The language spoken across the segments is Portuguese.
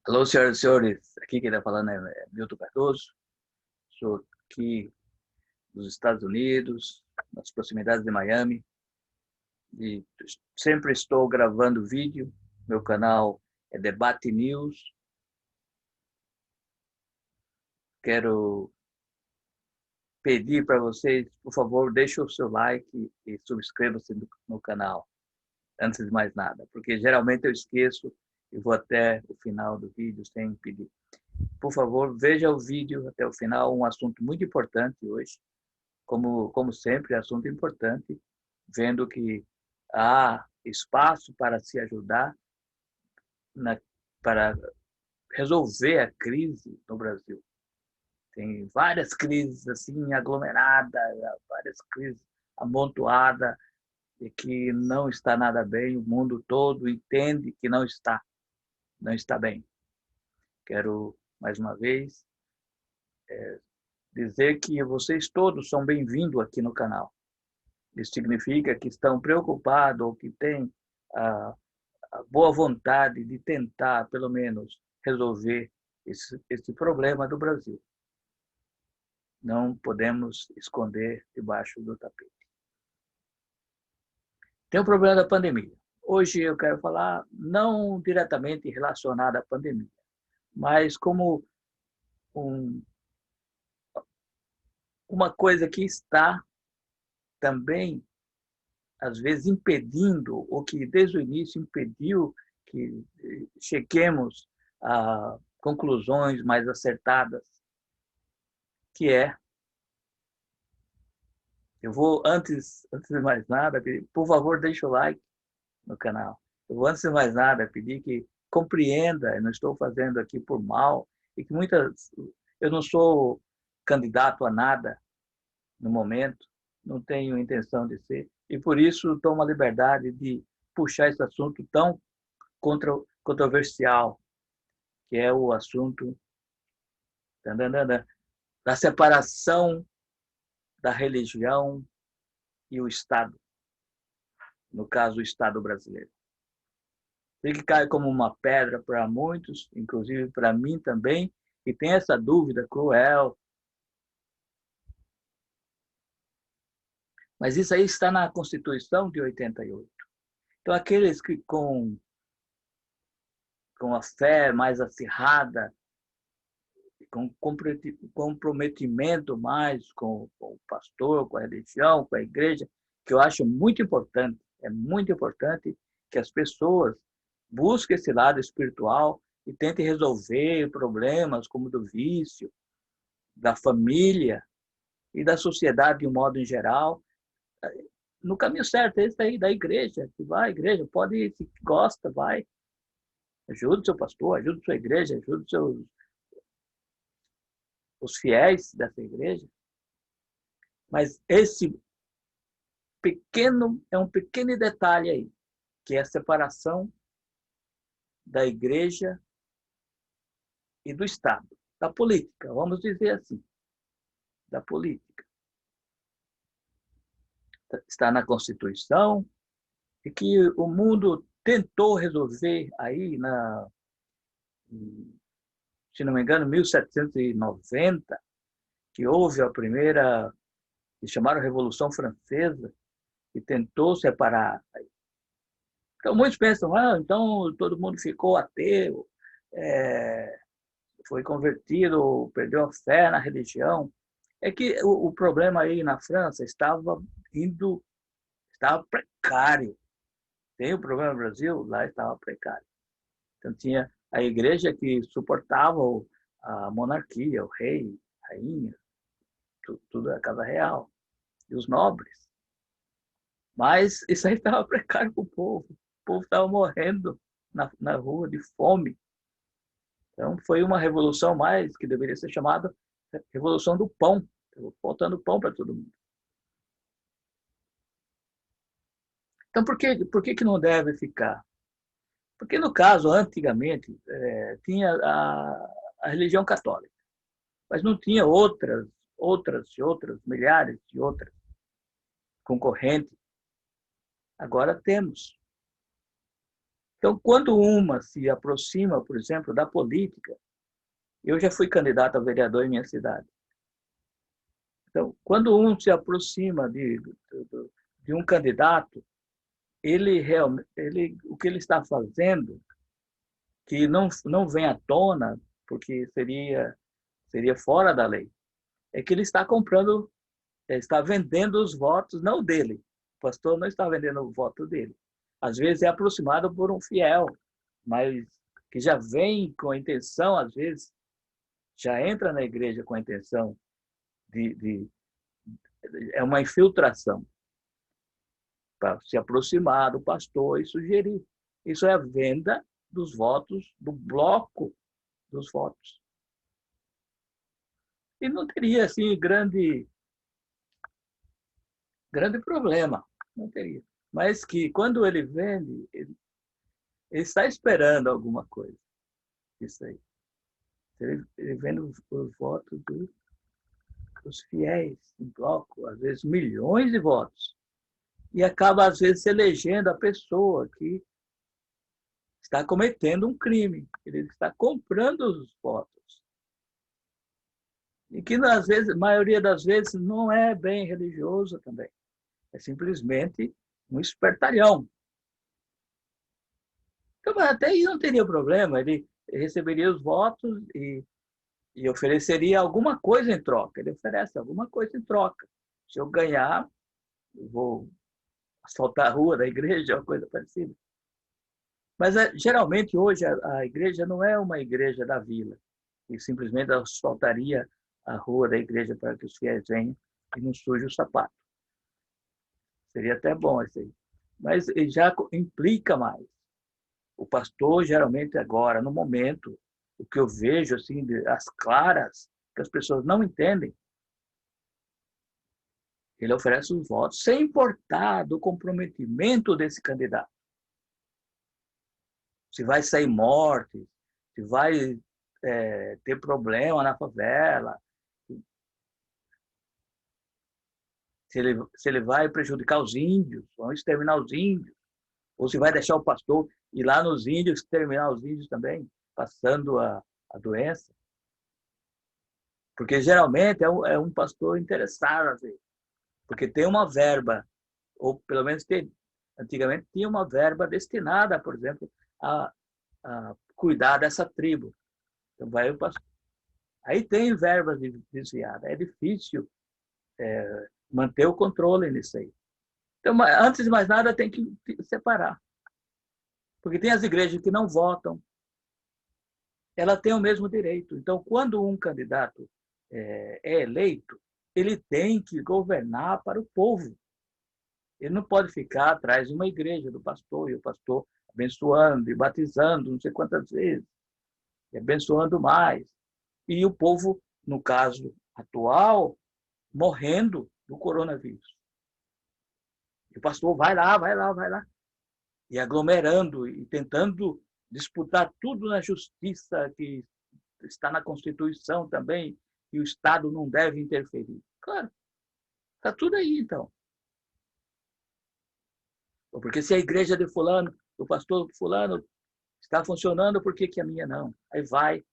Alô, senhoras e senhores, aqui quem está falando é Milton Cardoso, sou aqui dos Estados Unidos, nas proximidades de Miami, e sempre estou gravando vídeo, meu canal é Debate News, quero pedir para vocês, por favor, deixem o seu like e subscreva-se no canal, antes de mais nada, porque geralmente eu esqueço e vou até o final do vídeo sem pedir. Por favor, veja o vídeo até o final, um assunto muito importante hoje, como sempre, assunto importante, vendo que há espaço para se ajudar para resolver a crise no Brasil. Tem várias crises assim aglomeradas, várias crises amontoadas e que não está nada bem, o mundo todo entende que não está bem. Quero, mais uma vez, dizer que vocês todos são bem-vindos aqui no canal. Isso significa que estão preocupados ou que têm a boa vontade de tentar, pelo menos, resolver esse problema do Brasil. Não podemos esconder debaixo do tapete. Tem o problema da pandemia. Hoje eu quero falar não diretamente relacionado à pandemia, mas como um, uma coisa que está também, às vezes, impedindo, ou que desde o início impediu que cheguemos a conclusões mais acertadas, que é, eu vou, antes de mais nada, pedir, por favor, deixe o like no canal. Eu vou, antes de mais nada, pedir que compreenda, eu não estou fazendo aqui por mal, e que eu não sou candidato a nada no momento, não tenho intenção de ser, e por isso tomo a liberdade de puxar esse assunto tão controversial, que é o assunto da separação da religião e o Estado, no caso, o Estado brasileiro. Sei que cai como uma pedra para muitos, inclusive para mim também, e tem essa dúvida cruel. Mas isso aí está na Constituição de 88. Então, aqueles que com a fé mais acirrada, com comprometimento mais com o pastor, com a religião, com a igreja, que eu acho muito importante, é muito importante que as pessoas busquem esse lado espiritual e tentem resolver problemas como do vício, da família e da sociedade de um modo em geral, no caminho certo, esse aí da igreja, que vai à igreja, pode, se gosta, vai, ajuda o seu pastor, ajuda a sua igreja, ajuda os fiéis dessa igreja, mas esse é um pequeno detalhe aí, que é a separação da igreja e do Estado, da política, vamos dizer assim, da política. Está na Constituição e que o mundo tentou resolver aí, se não me engano, 1790, que houve a primeira, que chamaram Revolução Francesa, que tentou separar. Então, muitos pensam, então todo mundo ficou ateu, foi convertido, perdeu a fé na religião. É que o problema aí na França estava precário. Tem o problema no Brasil, lá estava precário. Então tinha a igreja que suportava a monarquia, o rei, a rainha, tudo a casa real, e os nobres. Mas isso aí estava precário para o povo. O povo estava morrendo na rua de fome. Então foi uma revolução mais que deveria ser chamada Revolução do Pão, faltando pão para todo mundo. Então por que não deve ficar? Porque no caso, antigamente, tinha a religião católica, mas não tinha outras, milhares de outras concorrentes. Agora temos. Então, quando uma se aproxima, por exemplo, da política, eu já fui candidato a vereador em minha cidade. Então, quando um se aproxima de um candidato, o que ele está fazendo, que não vem à tona, porque seria fora da lei, é que ele está comprando, está vendendo os votos, não dele. O pastor não está vendendo o voto dele. Às vezes é aproximado por um fiel, mas que já vem com a intenção, às vezes, já entra na igreja com a intenção de é uma infiltração para se aproximar do pastor e sugerir. Isso é a venda dos votos, do bloco dos votos. E não teria assim grande problema, não teria. Mas que quando ele vende, ele está esperando alguma coisa. Isso aí. Ele vende os votos dos fiéis, em bloco, às vezes milhões de votos. E acaba, às vezes, elegendo a pessoa que está cometendo um crime. Ele está comprando os votos. E que, às vezes, a maioria das vezes, não é bem religioso também. É simplesmente um espertalhão. Então, até aí não teria problema. Ele receberia os votos e ofereceria alguma coisa em troca. Ele oferece alguma coisa em troca. Se eu ganhar, eu vou asfaltar a rua da igreja, uma coisa parecida. Mas, geralmente, hoje, a igreja não é uma igreja da vila, e simplesmente asfaltaria a rua da igreja para que os fiéis venham e não suje o sapato. Seria até bom isso aí. Mas já implica mais. O pastor, geralmente, agora, no momento, o que eu vejo, assim, as claras, que as pessoas não entendem, ele oferece os votos sem importar do comprometimento desse candidato. Se vai sair morte, se vai ter problema na favela, se ele vai prejudicar os índios, ou exterminar os índios, ou se vai deixar o pastor ir lá nos índios, exterminar os índios também, passando a doença. Porque geralmente é um pastor interessado, às vezes, porque tem uma verba, ou pelo menos antigamente tinha uma verba destinada, por exemplo, a cuidar dessa tribo. Então vai o pastor. Aí tem verbas desviadas, é difícil manter o controle nisso aí. Então, antes de mais nada, tem que separar. Porque tem as igrejas que não votam, ela tem o mesmo direito. Então, quando um candidato é eleito, ele tem que governar para o povo. Ele não pode ficar atrás de uma igreja do pastor, e o pastor abençoando e batizando não sei quantas vezes, e abençoando mais. E o povo, no caso atual, morrendo do coronavírus. E o pastor vai lá, vai lá, vai lá, e aglomerando e tentando disputar tudo na justiça, que está na Constituição também, e o Estado não deve interferir. Claro, está tudo aí, então. Porque se a igreja de fulano, o pastor fulano, está funcionando, por que a minha não? Aí vai.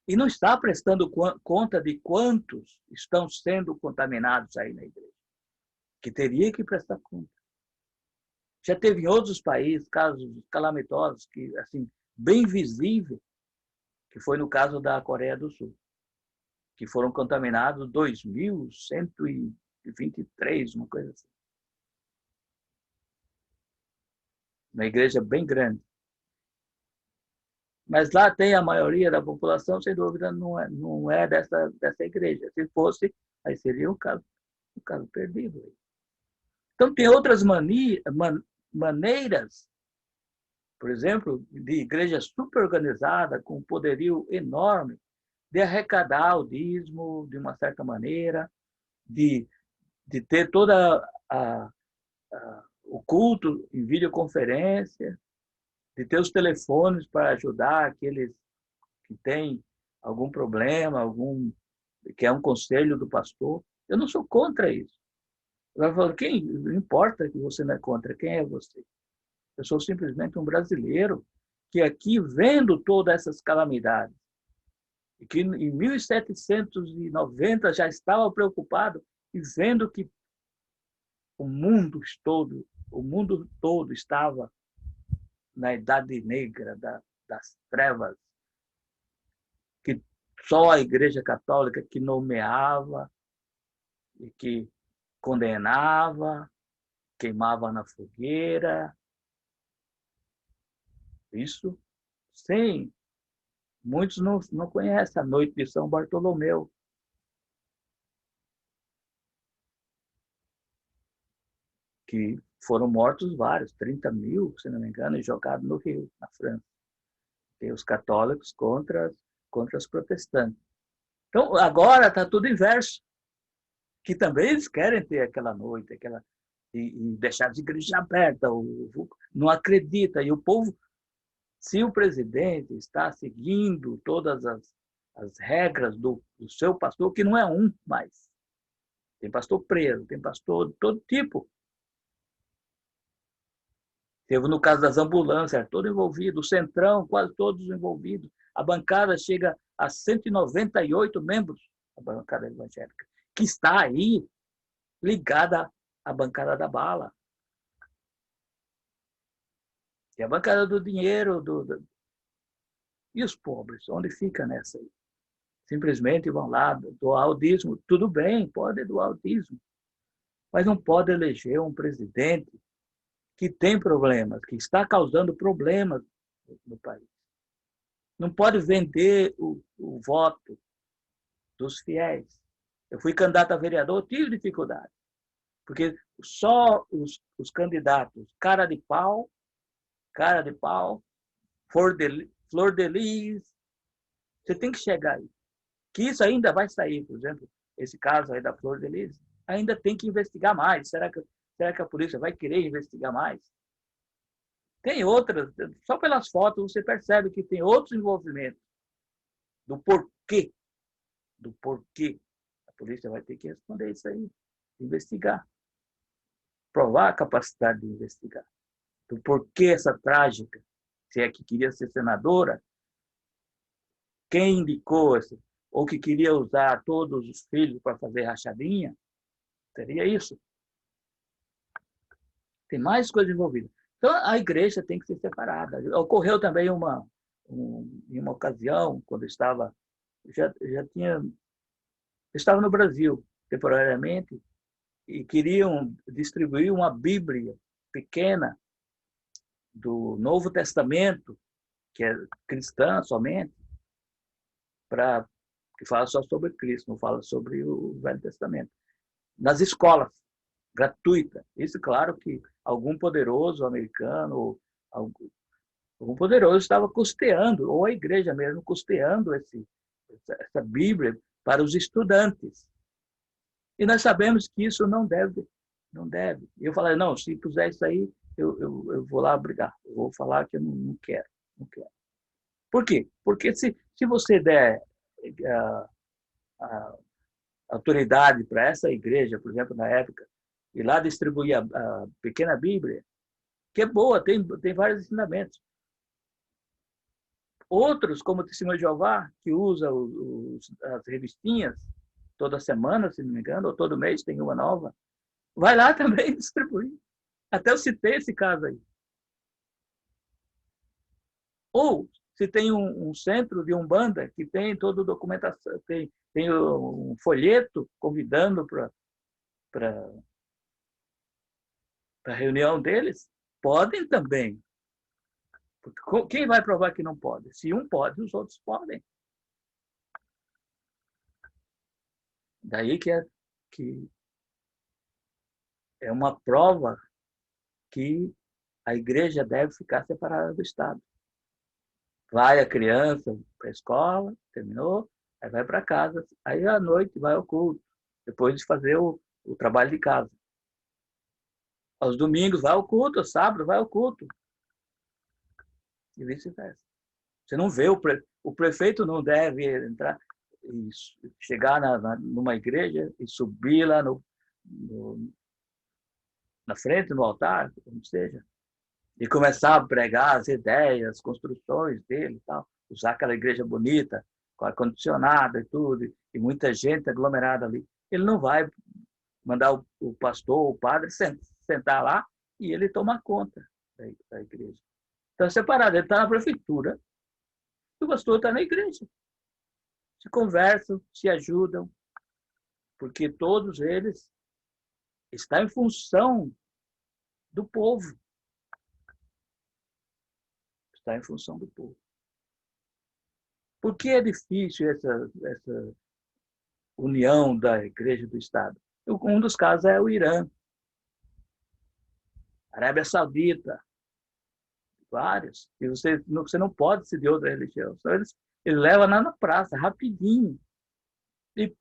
E não está prestando conta de quantos estão sendo contaminados aí na igreja, que teria que prestar conta. Já teve em outros países casos calamitosos, que assim, bem visível, que foi no caso da Coreia do Sul, que foram contaminados 2.123, uma coisa assim. Uma igreja bem grande. Mas lá tem a maioria da população, sem dúvida, não é dessa igreja. Se fosse, aí seria um caso perdido. Então, tem outras maneiras, por exemplo, de igreja super organizada, com poderio enorme, de arrecadar o dízimo de uma certa maneira, de ter toda o culto em videoconferência, de ter os telefones para ajudar aqueles que têm algum problema, que é um conselho do pastor. Eu não sou contra isso. Agora, não importa que você não é contra, quem é você? Eu sou simplesmente um brasileiro que aqui, vendo todas essas calamidades, e que em 1790 já estava preocupado e vendo que o mundo todo estava na Idade Negra, das trevas, que só a Igreja Católica que nomeava e que condenava, queimava na fogueira. Isso, sim, muitos não conhecem a noite de São Bartolomeu, que foram mortos vários, 30 mil, se não me engano, e jogados no Rio, na França. Tem os católicos contra os protestantes. Então, agora está tudo inverso, que também eles querem ter aquela noite, e deixar as igrejas abertas, não acredita. E o povo, se o presidente está seguindo todas as regras do seu pastor, que não é um mais, tem pastor preso, tem pastor de todo tipo. Teve no caso das ambulâncias, todo envolvido, o Centrão, quase todos envolvidos. A bancada chega a 198 membros, a bancada evangélica, que está aí ligada à bancada da bala. E a bancada do dinheiro. E os pobres? Onde fica nessa aí? Simplesmente vão lá doar o dízimo. Tudo bem, pode doar o dízimo. Mas não pode eleger um presidente que tem problemas, que está causando problemas no país. Não pode vender o voto dos fiéis. Eu fui candidato a vereador, tive dificuldade, porque só os candidatos cara de pau, flor de lis, você tem que chegar aí. Que isso ainda vai sair, por exemplo, esse caso aí da flor de lis, ainda tem que investigar mais. Será que a polícia vai querer investigar mais? Tem outras, só pelas fotos você percebe que tem outros envolvimentos do porquê, do porquê. A polícia vai ter que responder isso aí, investigar, provar a capacidade de investigar. Do porquê essa trágica, se é que queria ser senadora, quem indicou isso, ou que queria usar todos os filhos para fazer rachadinha, seria isso. Tem mais coisas envolvidas. Então, a igreja tem que ser separada. Ocorreu também em uma ocasião, quando já tinha, estava no Brasil temporariamente, e queriam distribuir uma Bíblia pequena do Novo Testamento, que é cristã somente, que fala só sobre Cristo, não fala sobre o Velho Testamento. Nas escolas, gratuita. Isso, claro que algum poderoso americano, algum poderoso estava custeando, ou a igreja mesmo custeando essa Bíblia para os estudantes. E nós sabemos que isso não deve, não deve. E eu falei, não, se puser isso aí, eu vou lá brigar. Eu vou falar que eu não quero, não quero. Por quê? Porque se você der a autoridade para essa igreja, por exemplo, na época, e lá distribuir a pequena Bíblia, que é boa, tem vários ensinamentos. Outros, como o Testemunho de Jeová, que usa as revistinhas toda semana, se não me engano, ou todo mês tem uma nova, vai lá também distribuir. Até eu citei esse caso aí. Ou se tem um centro de Umbanda que tem toda a documentação, tem um folheto convidando para a reunião deles, podem também. Porque quem vai provar que não pode? Se um pode, os outros podem. Daí que é uma prova que a igreja deve ficar separada do Estado. Vai a criança para a escola, terminou, aí vai para casa, aí à noite vai ao culto, depois de fazer o trabalho de casa. Aos domingos vai ao culto, aos sábados vai ao culto, e vice-versa. Você não vê, o prefeito não deve entrar e chegar numa igreja e subir lá no, na frente, no altar, como seja, e começar a pregar as ideias, as construções dele e tal, usar aquela igreja bonita, com ar-condicionado e tudo, e muita gente aglomerada ali. Ele não vai mandar o pastor, o padre, sentar lá e ele tomar conta da igreja. Está separado, ele está na prefeitura, e o pastor está na igreja. Se conversam, se ajudam, porque todos eles estão em função do povo. Está em função do povo. Por que é difícil essa união da igreja e do Estado? Um dos casos é o Irã, Arábia Saudita, vários. E você não pode ser de outra religião. Então, eles levam lá na praça, rapidinho, e,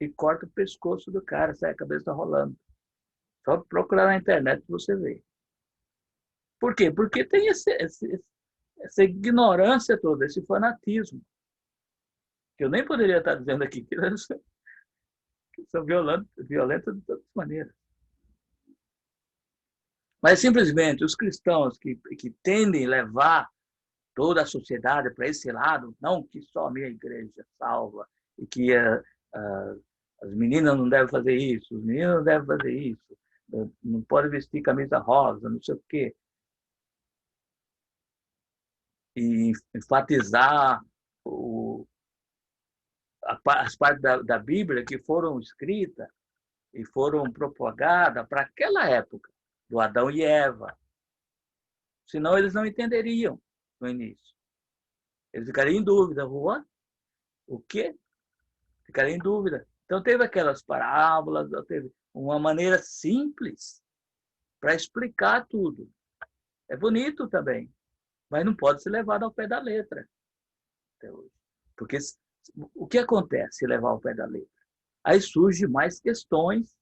e corta o pescoço do cara, sai a cabeça rolando. Só procurar na internet que você vê. Por quê? Porque tem essa ignorância toda, esse fanatismo. Que eu nem poderia estar dizendo aqui, que são violentos de todas as maneiras. Mas simplesmente os cristãos que tendem a levar toda a sociedade para esse lado, não que só a minha igreja salva, e que as meninas não devem fazer isso, os meninos não devem fazer isso, não podem vestir camisa rosa, não sei o quê. E enfatizar as partes da Bíblia que foram escritas e foram propagadas para aquela época, do Adão e Eva. Senão eles não entenderiam no início. Eles ficariam em dúvida. O quê? Ficariam em dúvida. Então teve aquelas parábolas, teve uma maneira simples para explicar tudo. É bonito também, mas não pode ser levado ao pé da letra até hoje. Porque o que acontece se levar ao pé da letra? Aí surgem mais questões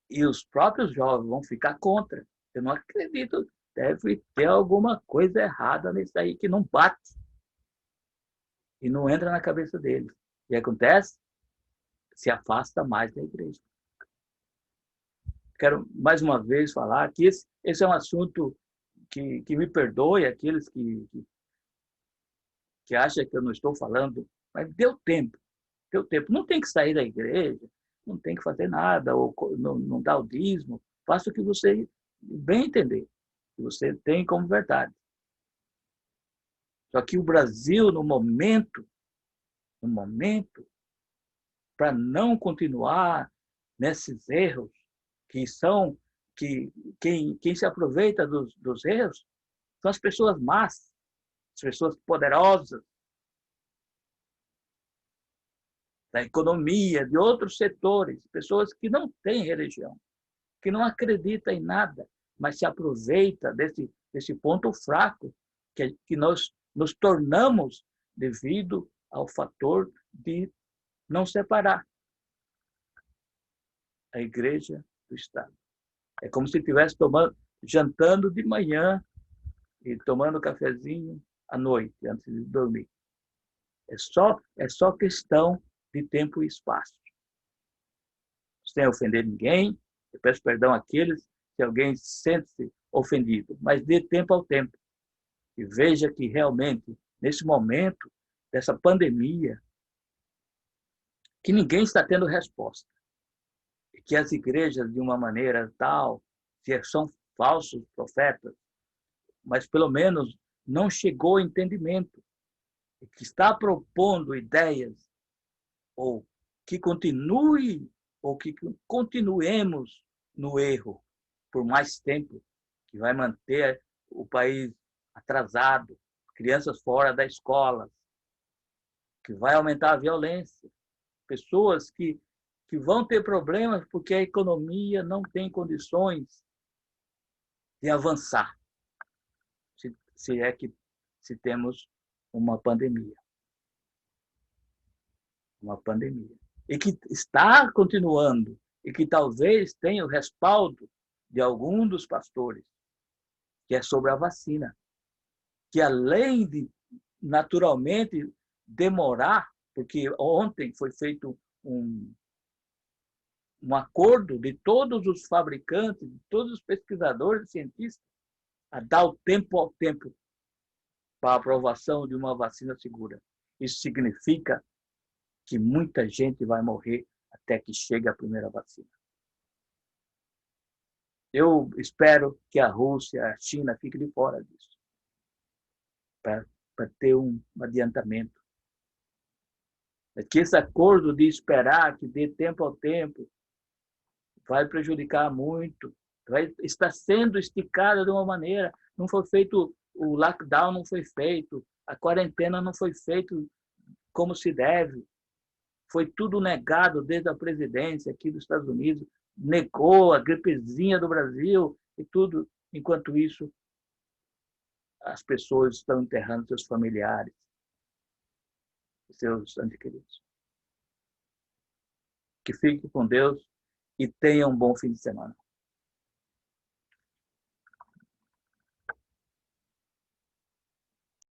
e os próprios jovens vão ficar contra. Eu não acredito, deve ter alguma coisa errada nisso aí que não bate e não entra na cabeça deles. E acontece? Se afasta mais da igreja. Quero mais uma vez falar que esse é um assunto que me perdoe aqueles que acham que eu não estou falando, mas deu tempo. Deu tempo. Não tem que sair da igreja, não tem que fazer nada, ou não dar o dízimo. Faça o que você bem entender, que você tem como verdade. Só que o Brasil, no momento, para não continuar nesses erros, que são que quem se aproveita dos erros são as pessoas más, as pessoas poderosas da economia, de outros setores, pessoas que não têm religião, que não acreditam em nada, mas se aproveita desse ponto fraco que nós nos tornamos devido ao fator de não separar a igreja do Estado. É como se estivesse jantando de manhã e tomando cafezinho à noite, antes de dormir. É só questão de tempo e espaço. Sem ofender ninguém, eu peço perdão àqueles se alguém sente-se ofendido, mas dê tempo ao tempo. E veja que realmente, nesse momento dessa pandemia, que ninguém está tendo resposta. E que as igrejas, de uma maneira tal, se são falsos profetas, mas pelo menos não chegou ao entendimento, que está propondo ideias, ou que continue, ou que continuemos no erro por mais tempo, que vai manter o país atrasado, crianças fora da escola, que vai aumentar a violência, pessoas que vão ter problemas porque a economia não tem condições de avançar, se é que se temos uma pandemia. Uma pandemia. E que está continuando, e que talvez tenha o respaldo de algum dos pastores, que é sobre a vacina. Que além de, naturalmente, demorar, porque ontem foi feito um um acordo de todos os fabricantes, de todos os pesquisadores, cientistas, a dar o tempo ao tempo para a aprovação de uma vacina segura. Isso significa que muita gente vai morrer até que chegue a primeira vacina. Eu espero que a Rússia, a China fiquem de fora disso, para ter um adiantamento. É que esse acordo de esperar, que dê tempo ao tempo, vai prejudicar muito, vai estar sendo esticada de uma maneira, não foi feito, o lockdown não foi feito, a quarentena não foi feito como se deve, foi tudo negado desde a presidência aqui dos Estados Unidos, negou a gripezinha do Brasil e tudo, enquanto isso as pessoas estão enterrando seus familiares, seus entes queridos. Que fique com Deus e tenha um bom fim de semana.